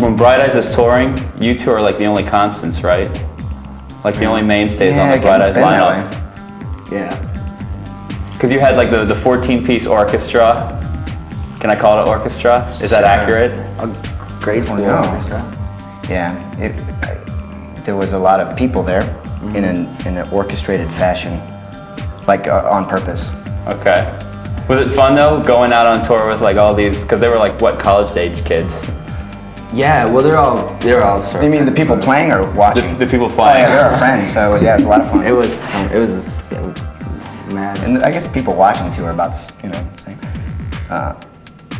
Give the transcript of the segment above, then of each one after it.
when Bright Eyes is touring, you two are like the only constants, right? Like the only mainstays on the Bright Eyes lineup. Yeah. Because you had like the 14-piece orchestra. Can I call it orchestra? Is that accurate? Grade school orchestra. Yeah. There was a lot of people there in an orchestrated fashion, like on purpose. Okay. Was it fun though, going out on tour with like all these, because they were like, what, college-age kids? Yeah, well they're all sort of. You mean the people playing or watching? The people playing. Oh, yeah, they're our friends, so yeah, it's a lot of fun. It was mad. And I guess the people watching too are about the same. But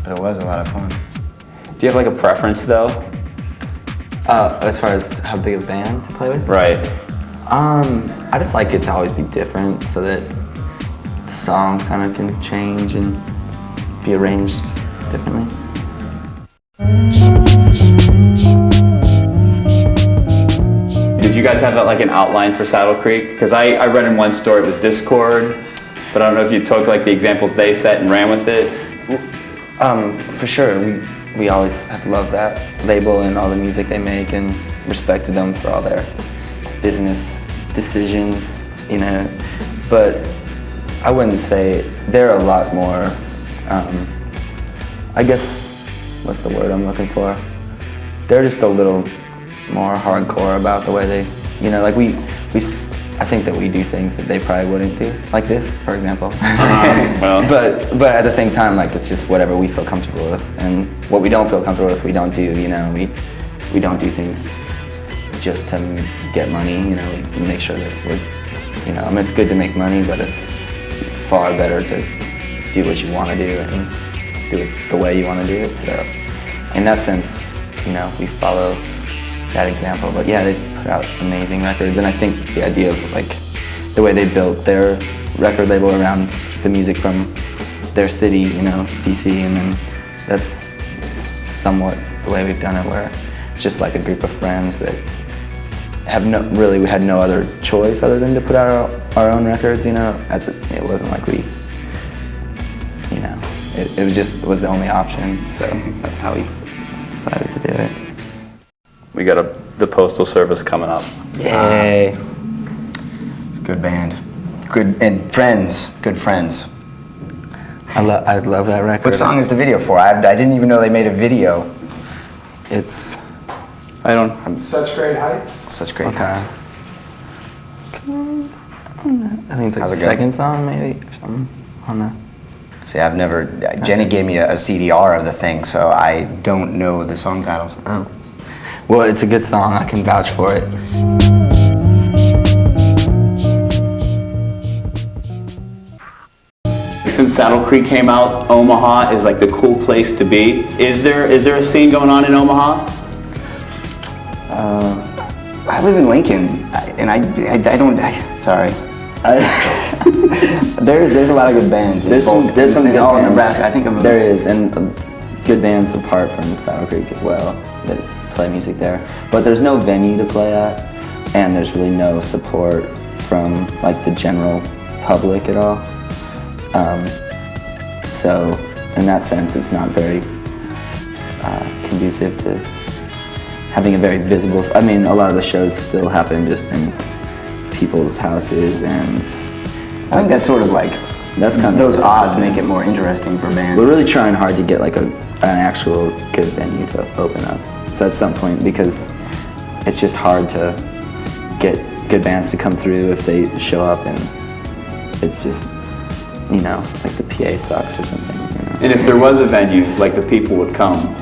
it was a lot of fun. Do you have like a preference though? As far as how big a band to play with? Right. I just like it to always be different so that the songs kind of can change and be arranged differently. Did you guys have like an outline for Saddle Creek? Because I read in one story it was Discord, but I don't know if you took like the examples they set and ran with it. For sure, we always have loved that label and all the music they make and respected them for all their business decisions, you know. But I wouldn't say they're a lot more, I guess, what's the word I'm looking for? They're just a little more hardcore about the way they, you know, like I think that we do things that they probably wouldn't do, like this, for example. Well. But at the same time, like it's just whatever we feel comfortable with, and what we don't feel comfortable with, we don't do. You know, we don't do things just to get money. You know, we make sure that we're, you know, I mean, it's good to make money, but it's far better to do what you want to do and do it the way you want to do it. So, in that sense, you know, we follow that example. But yeah, they've put out amazing records, and I think the idea of like the way they built their record label around the music from their city, you know, DC, and then that's somewhat the way we've done it, where it's just like a group of friends that have we had no other choice other than to put out our own records, you know. It wasn't like we, you know, it was the only option, so that's how we decided to do it. We got the Postal Service coming up. Yay. It's a good band. Good, and friends, good friends. I love that record. What song is the video for? I didn't even know they made a video. It's... Such Great Heights. Such Great Heights. I think it's like the second song, maybe, or something. I don't know. See, I've never... Jenny gave me a CDR of the thing, so I don't know the song titles. Oh. Well, it's a good song. I can vouch for it. Since Saddle Creek came out, Omaha is like the cool place to be. Is there a scene going on in Omaha? I live in Lincoln, and I don't. Sorry. There's a lot of good bands. There's some good bands. Nebraska. I think there is, and good bands apart from Saddle Creek as well that play music there. But there's no venue to play at, and there's really no support from like the general public at all. So in that sense, it's not very conducive to having a very visible. I mean, a lot of the shows still happen just in people's houses, and I think that's sort of like that's kind of those odds make it more interesting for bands. We're really trying hard to get like an actual good venue to open up. So at some point, because it's just hard to get good bands to come through if they show up and it's just, you know, like the PA sucks or something. You know? And if there was a venue, like the people would come.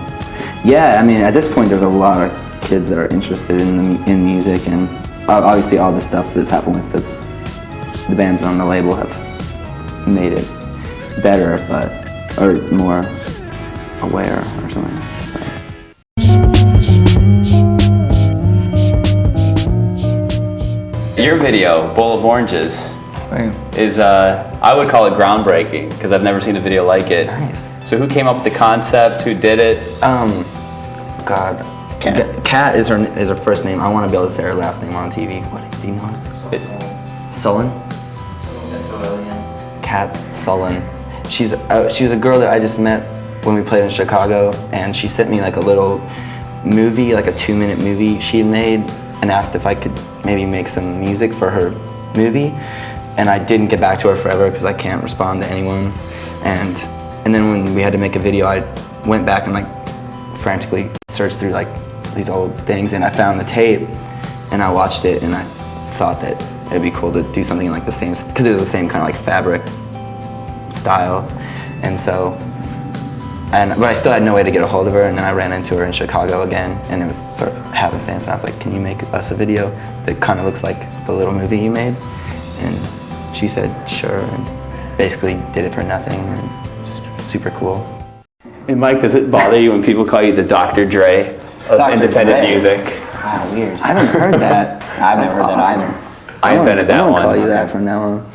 Yeah, I mean, at this point, there's a lot of kids that are interested in music, and obviously all the stuff that's happened with the bands on the label have made it better, or more aware or something. Your video, Bowl of Oranges, is, I would call it groundbreaking, because I've never seen a video like it. Nice. So who came up with the concept, who did it? God. Kat is her first name. I want to be able to say her last name on TV. What, do you know? Sullen? Kat Sullen. She was a girl that I just met when we played in Chicago, and she sent me like a little movie, like a 2-minute movie she had made, and asked if I could maybe make some music for her movie. And I didn't get back to her forever because I can't respond to anyone. And then when we had to make a video, I went back and like frantically searched through like these old things, and I found the tape, and I watched it, and I thought that it'd be cool to do something like the same, because it was the same kind of like fabric style. And so, but I still had no way to get a hold of her, and then I ran into her in Chicago again, and it was sort of happenstance, and I was like, can you make us a video that kind of looks like the little movie you made? And she said, sure, and basically did it for nothing, and it's super cool. And Mike, does it bother you when people call you the Dr. Dre of Dr. independent Dre? music? Wow, weird. I haven't heard that. I've never heard that either. I invented that I'm one. gonna call you that from now on.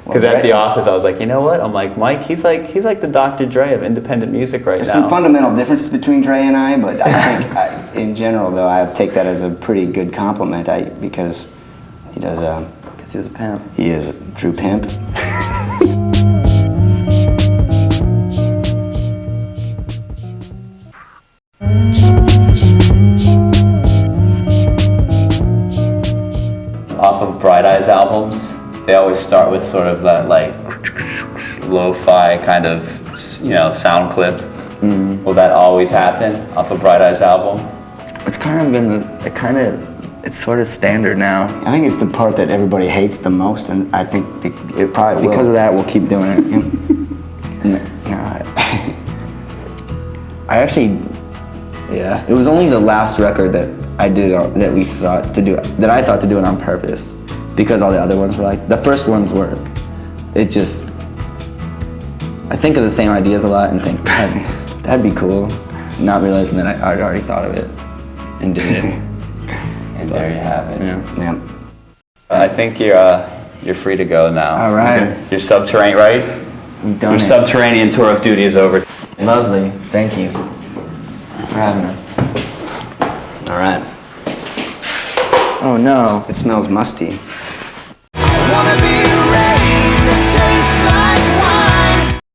Because at the office, I was like, you know what? I'm like, Mike, he's like the Dr. Dre of independent music right There's now. some fundamental differences between Dre and I, but I think in general, though, I take that as a pretty good compliment because he does. Because he's a pimp. He is a true pimp. Off of Bright Eyes albums, they always start with sort of that like lo-fi kind of, sound clip. Will that always happen off of Bright Eyes album? It's kind of been, it's sort of standard now. I think it's the part that everybody hates the most, and I think it probably will. Because of that, we'll keep doing it. No, I actually, yeah, it was only the last record that I did that I thought to do it on purpose, because all the other ones were like, the first ones were, it just, I think of the same ideas a lot and think that'd be cool, not realizing that I'd already thought of it and did it. And there you have it. Yeah. I think you're free to go now. All right. Your subterranean, right? We've done Your it. subterranean tour of duty is over. Lovely. Thank you for having us. All right. Oh no. It smells musty.